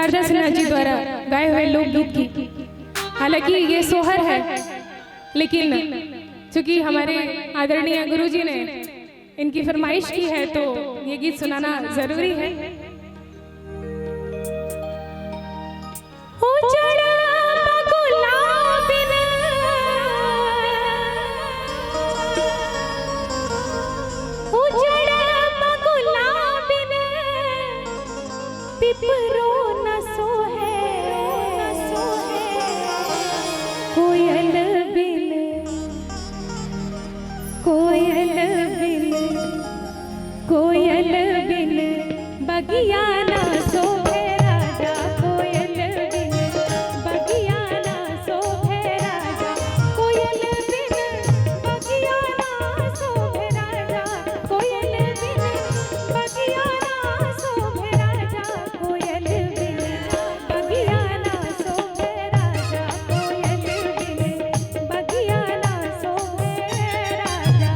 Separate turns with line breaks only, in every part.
शारदा सिन्हा जी द्वारा गाए हुए लोकगीत की। हालांकि ये सोहर है, लेकिन चूंकि हमारे आदरणीय गुरुजी ने इनकी फरमाइश की है तो ये गीत सुनाना जरूरी है।
पिपरो न सोहे कोयल बिन बगिया न सोहे राजा, कोयल बिन बगिया न सोहे राजा, कोयल बिन बगिया न सोहे राजा, कोयल बिन बगिया न सोहे राजा, कोयल बिन बगिया न सोहे राजा, कोयल बिन बगिया न सोहे राजा।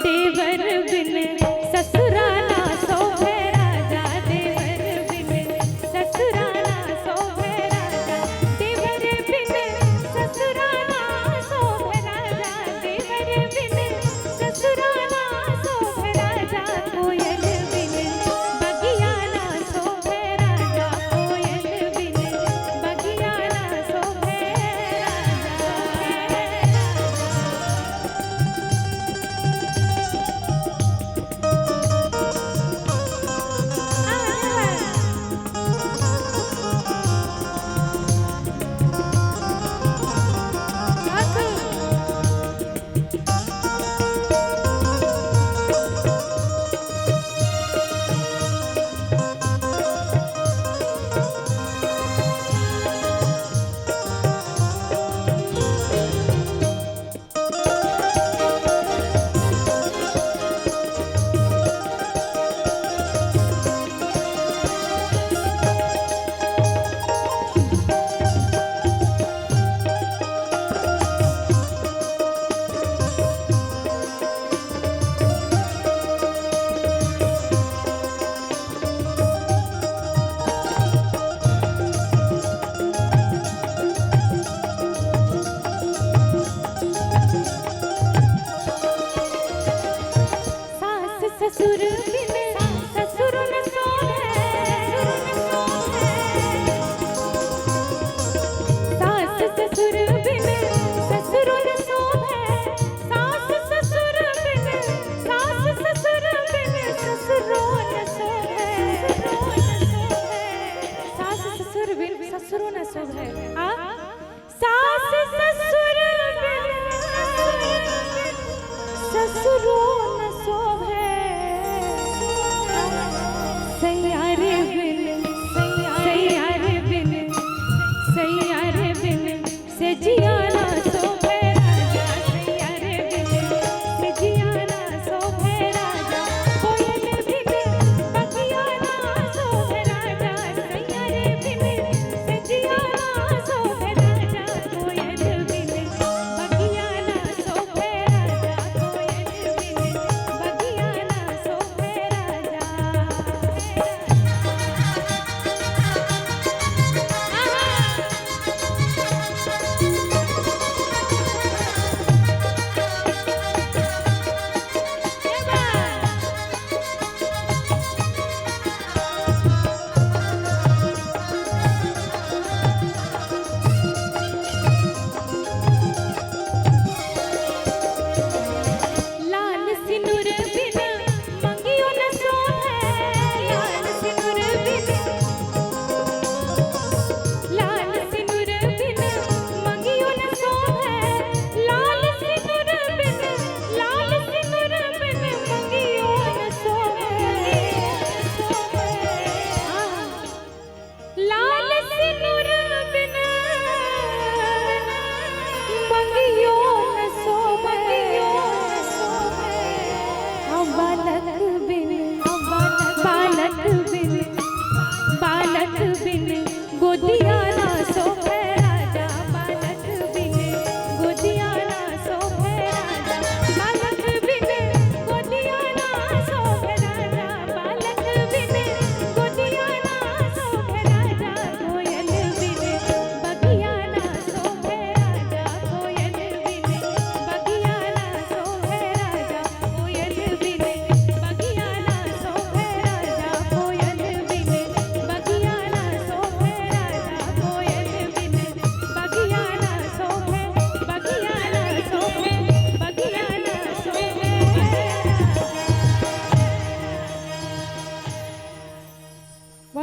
देवर बिन ससुराना सोहे राजा, देवर बिन ससुराना सोहे राजा, देवर बिन ससुराना सोहे राजा, देवर बिन ससुराना सोहे राजा, कोयल बिन बगिया न सोहे राजा, कोयल बिन बगिया न सोहे राजा।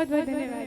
बहुत बहुत धन्यवाद।